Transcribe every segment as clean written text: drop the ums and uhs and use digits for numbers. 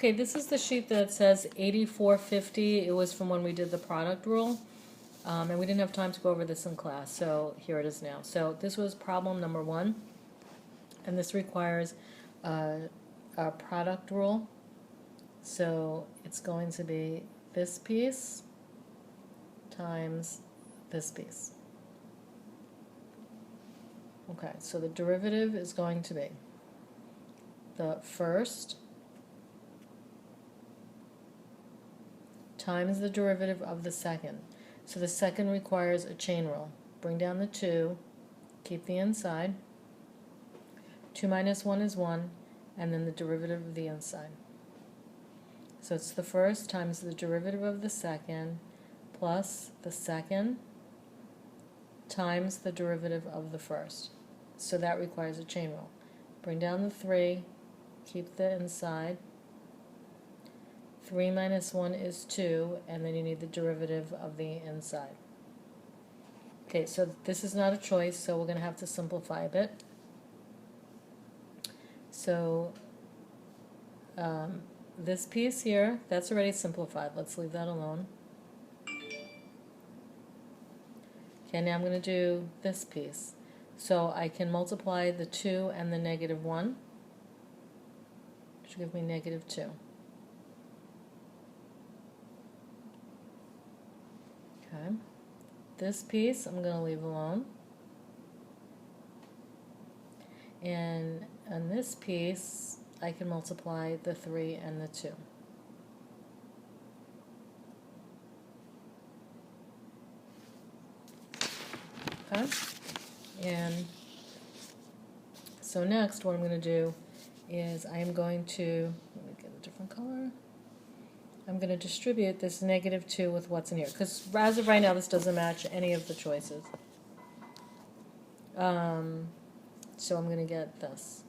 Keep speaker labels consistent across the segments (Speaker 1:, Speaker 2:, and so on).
Speaker 1: Okay, this is the sheet that says 8450. It was from when we did the product rule, and we didn't have time to go over this in class, so here it is now. So this was problem number 1, and this requires a product rule. So it's going to be this piece times this piece. Okay, so the derivative is going to be the first times the derivative of the second. So the second requires a chain rule. Bring down the 2, keep the inside. 2 minus 1 is 1, and then the derivative of the inside. So it's the first times the derivative of the second plus the second times the derivative of the first. So that requires a chain rule. Bring down the 3, keep the inside. 3 minus 1 is 2, and then you need the derivative of the inside. Okay, so this is not a choice, so we're going to have to simplify a bit. So this piece here, that's already simplified. Let's leave that alone. Okay, now I'm going to do this piece. So I can multiply the 2 and the negative 1, which will give me negative 2. Okay, this piece I'm going to leave alone. And on this piece, I can multiply the 3 and the 2. Okay, and so next what I'm going to do is I am going to, let me get a different color. I'm going to distribute this negative 2 with what's in here, because as of right now this doesn't match any of the choices. So I'm going to get this.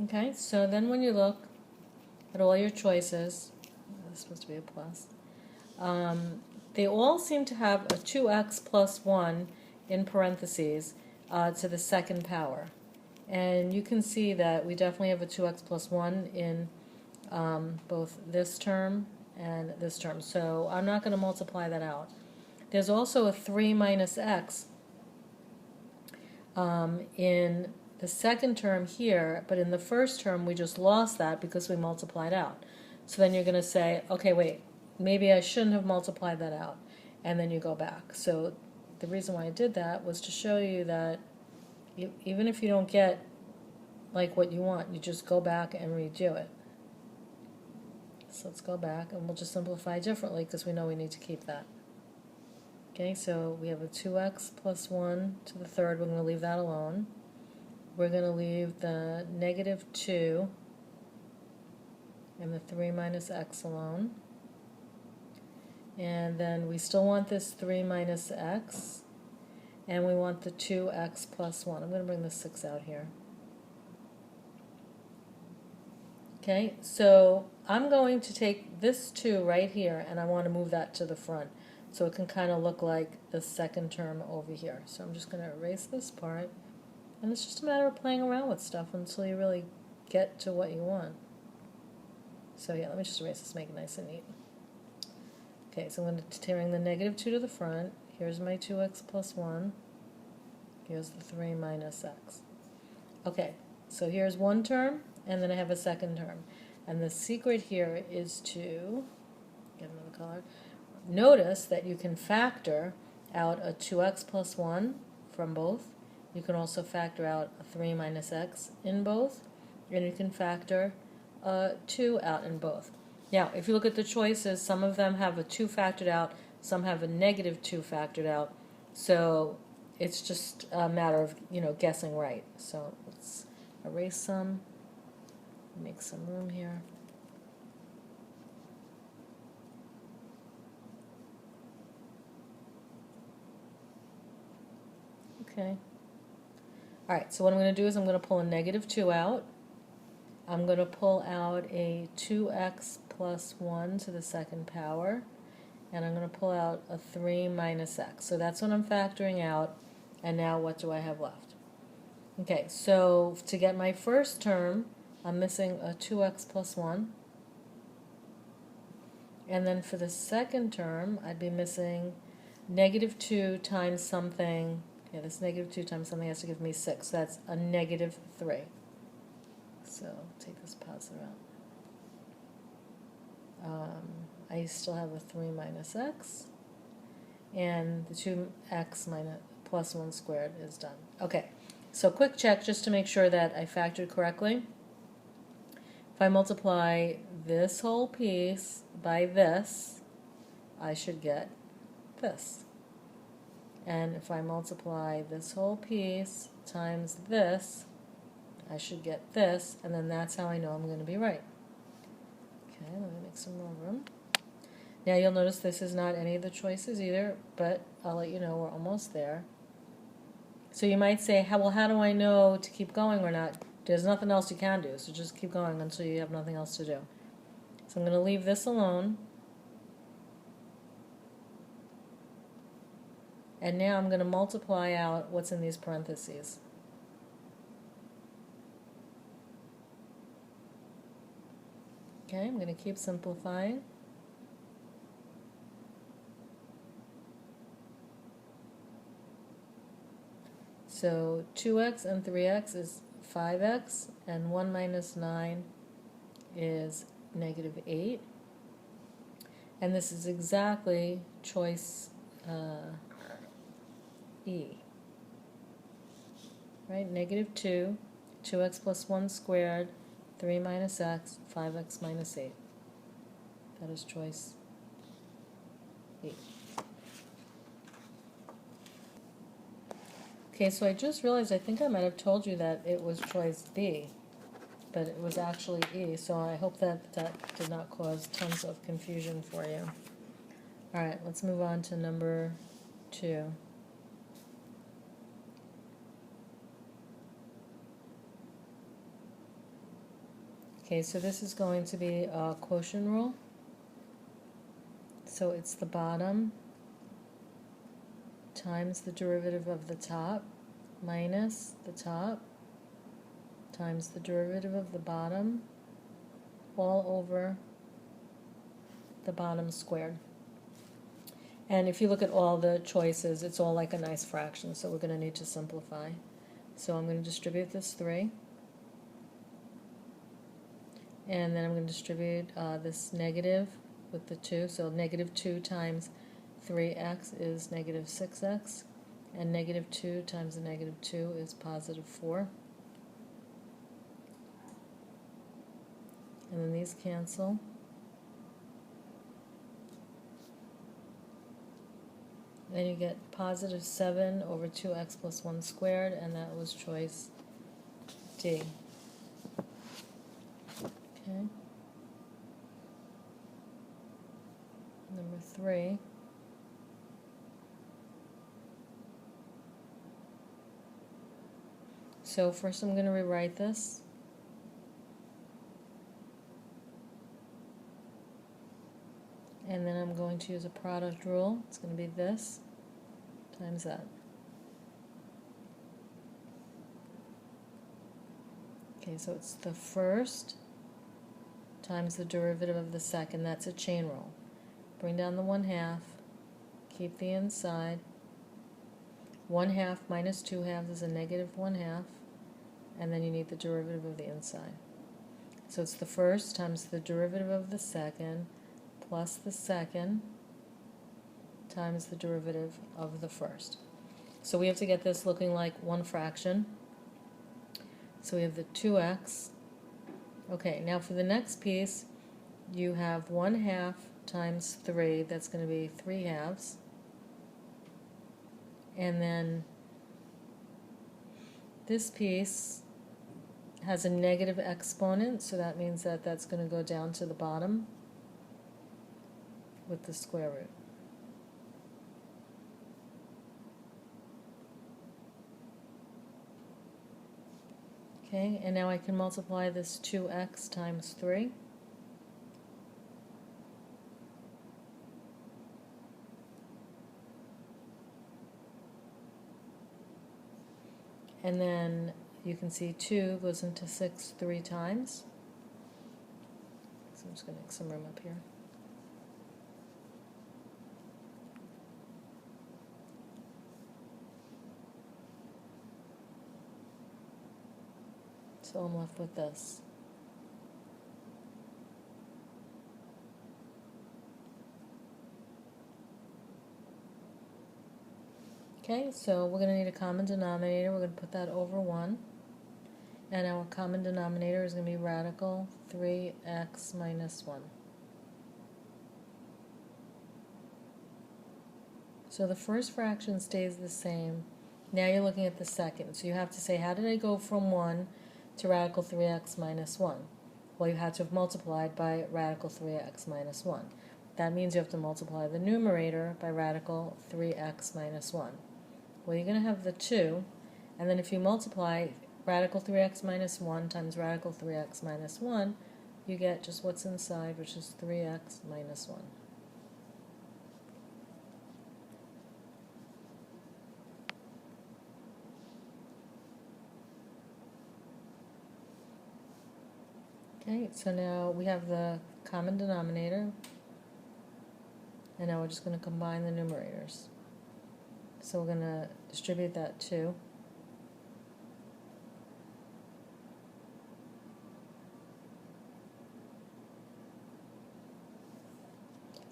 Speaker 1: Okay, so then when you look at all your choices, this is supposed to be a plus, they all seem to have a 2x plus 1 in parentheses to the second power. And you can see that we definitely have a 2x plus 1 in both this term and this term. So I'm not going to multiply that out. There's also a 3 minus x in the second term here, but in the first term we just lost that because we multiplied out. So then you're going to say, okay, wait, maybe I shouldn't have multiplied that out, and then you go back. So the reason why I did that was to show you that even if you don't get like what you want, you just go back and redo it. So let's go back and we'll just simplify differently because we know we need to keep that. Okay, so we have a 2x plus 1 to the third. We're going to leave that alone. We're going to leave the negative 2 and the 3 minus x alone. And then we still want this 3 minus x, and we want the 2x plus 1. I'm going to bring the 6 out here. Okay, so I'm going to take this 2 right here, and I want to move that to the front so it can kind of look like the second term over here. So I'm just going to erase this part. And it's just a matter of playing around with stuff until you really get to what you want. So yeah, let me just erase this, make it nice and neat. Okay, so I'm going to bring the negative 2 to the front. Here's my 2x plus 1. Here's the 3 minus x. Okay, so here's one term, and then I have a second term. And the secret here is to, get another color, notice that you can factor out a 2x plus 1 from both. You can also factor out a 3 minus x in both, and you can factor a 2 out in both. Now, if you look at the choices, some of them have a 2 factored out, some have a negative 2 factored out, so it's just a matter of, guessing right. So let's erase some, make some room here. Okay. Alright, so what I'm going to do is I'm going to pull a negative 2 out, I'm going to pull out a 2x plus 1 to the second power, and I'm going to pull out a 3 minus x. So that's what I'm factoring out, and now what do I have left? Okay, so to get my first term, I'm missing a 2x plus 1. And then for the second term, I'd be missing negative 2 times something. Yeah, this negative 2 times something has to give me 6. So that's a negative 3. So take this positive out. I still have a 3 minus x. And the 2x minus plus 1 squared is done. Okay, so quick check just to make sure that I factored correctly. If I multiply this whole piece by this, I should get this. And if I multiply this whole piece times this, I should get this, and then that's how I know I'm going to be right. Okay, let me make some more room. Now you'll notice this is not any of the choices either, but I'll let you know we're almost there. So you might say, well, how do I know to keep going or not? There's nothing else you can do, so just keep going until you have nothing else to do. So I'm going to leave this alone. And now I'm going to multiply out what's in these parentheses. Okay, I'm going to keep simplifying. So 2x and 3x is 5x, and 1 minus 9 is negative 8. And this is exactly choice E. Right? Negative 2, 2x plus 1 squared, 3 minus x, 5x minus 8. That is choice E. Okay, so I just realized I think I might have told you that it was choice B, but it was actually E, so I hope that that did not cause tons of confusion for you. All right, let's move on to number 2. Okay, so this is going to be a quotient rule. So it's the bottom times the derivative of the top minus the top times the derivative of the bottom all over the bottom squared. And if you look at all the choices, it's all like a nice fraction, so we're going to need to simplify. So I'm going to distribute this 3. And then I'm going to distribute this negative with the 2. So negative 2 times 3x is negative 6x. And negative 2 times the negative 2 is positive 4. And then these cancel. Then you get positive 7 over 2x plus 1 squared, and that was choice D. Okay. Number 3. So first I'm going to rewrite this. And then I'm going to use a product rule. It's going to be this times that. Okay, so it's the first times the derivative of the second. That's a chain rule. Bring down the 1/2, keep the inside. 1/2 minus 2/2 is a negative 1/2, and then you need the derivative of the inside. So it's the first times the derivative of the second plus the second times the derivative of the first. So we have to get this looking like one fraction. So we have the 2x. Okay, now for the next piece, you have 1/2 times 3, that's going to be 3/2. And then this piece has a negative exponent, so that means that that's going to go down to the bottom with the square root. Okay, and now I can multiply this 2x times 3. And then you can see 2 goes into 6 3 times. So I'm just going to make some room up here. So I'm left with this. Okay, so we're going to need a common denominator. We're going to put that over 1. And our common denominator is going to be radical 3x minus 1. So the first fraction stays the same. Now you're looking at the second. So you have to say, how did I go from 1 to radical 3x minus 1? Well, you had to have multiplied by radical 3x minus 1. That means you have to multiply the numerator by radical 3x minus 1. Well, you're going to have the 2, and then if you multiply radical 3x minus 1 times radical 3x minus 1, you get just what's inside, which is 3x minus 1. Okay, so now we have the common denominator, and now we're just going to combine the numerators. So we're going to distribute that 2.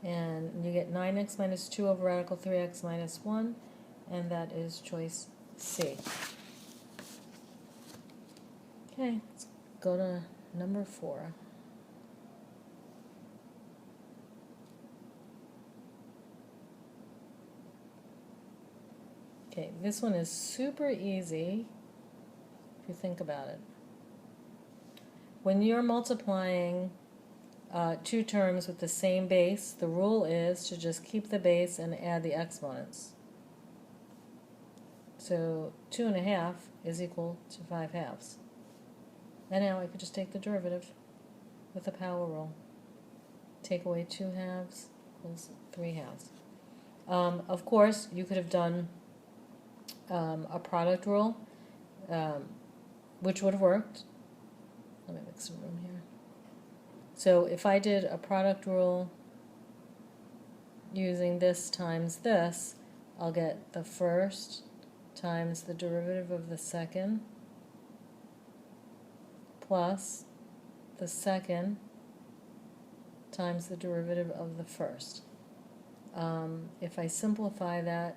Speaker 1: And you get 9x minus 2 over radical 3x minus 1, and that is choice C. Okay, let's go to number 4. Okay, this one is super easy if you think about it. When you're multiplying two terms with the same base, the rule is to just keep the base and add the exponents. So 2.5 is equal to 5/2. And now I could just take the derivative with the power rule. Take away 2/2 equals 3/2. Of course, you could have done a product rule, which would have worked. Let me make some room here. So if I did a product rule using this times this, I'll get the first times the derivative of the second plus the second times the derivative of the first. If I simplify that,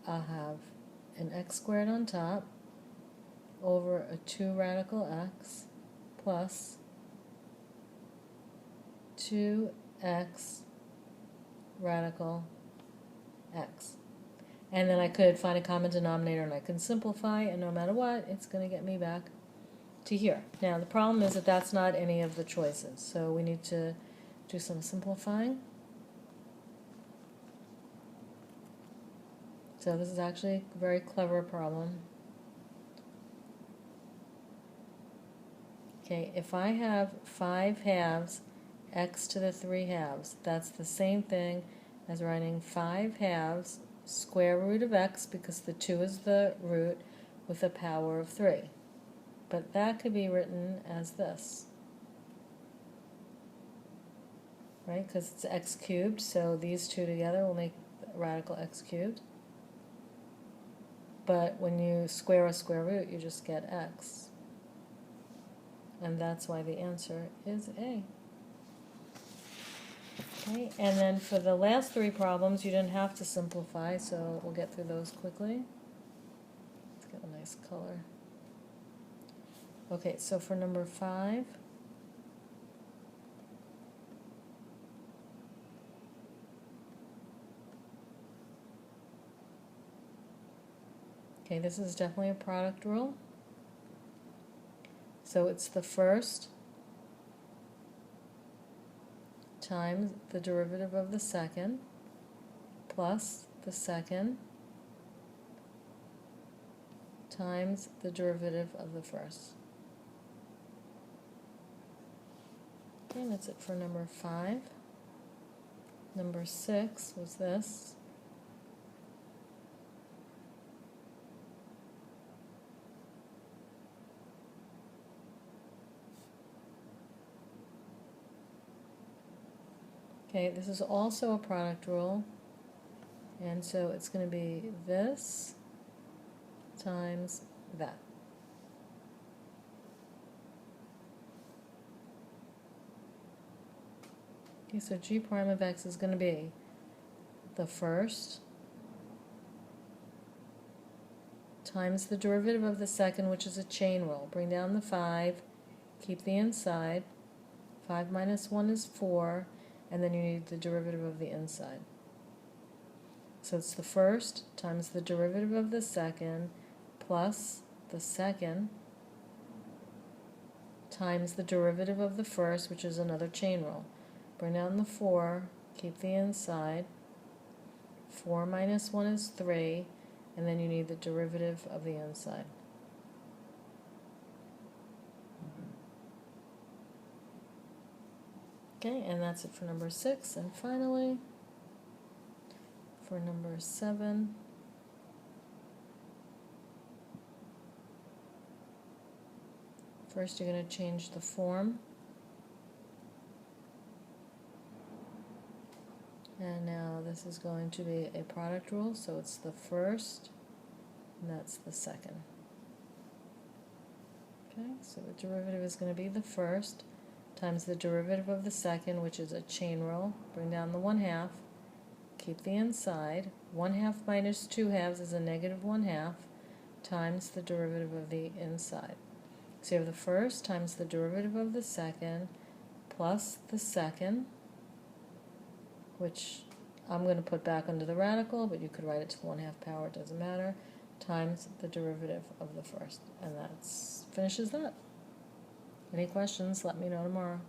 Speaker 1: I'll have an x squared on top over a 2 radical x plus 2x radical x. And then I could find a common denominator and I can simplify, and no matter what, it's going to get me back to here. Now the problem is that that's not any of the choices, so we need to do some simplifying. So this is actually a very clever problem. Okay, if I have 5/2 x to the 3/2, that's the same thing as writing 5/2 square root of x, because the 2 is the root, with a power of 3. But that could be written as this, right? Because it's x cubed, so these two together will make radical x cubed. But when you square a square root, you just get x. And that's why the answer is A. Okay, and then for the last 3 problems, you didn't have to simplify, so we'll get through those quickly. Let's get a nice color. Okay, so for number 5, okay, this is definitely a product rule. So it's the first times the derivative of the second plus the second times the derivative of the first. Okay, and that's it for number 5. Number 6 was this. Okay, this is also a product rule, and so it's going to be this times that. Okay, so g prime of x is going to be the first times the derivative of the second, which is a chain rule. Bring down the 5, keep the inside. 5 minus 1 is 4, and then you need the derivative of the inside. So it's the first times the derivative of the second plus the second times the derivative of the first, which is another chain rule. Bring down the 4, keep the inside. 4 minus 1 is 3, and then you need the derivative of the inside. Okay, and that's it for number 6. And finally, for number 7, first you're going to change the form. And now this is going to be a product rule, so it's the first, and that's the second. Okay, so the derivative is going to be the first times the derivative of the second, which is a chain rule. Bring down the 1/2, keep the inside. 1/2 minus 2/2 is a negative 1/2 times the derivative of the inside. So you have the first times the derivative of the second plus the second, which I'm going to put back under the radical, but you could write it to the 1/2 power, it doesn't matter, times the derivative of the first. And that finishes that. Any questions, let me know tomorrow.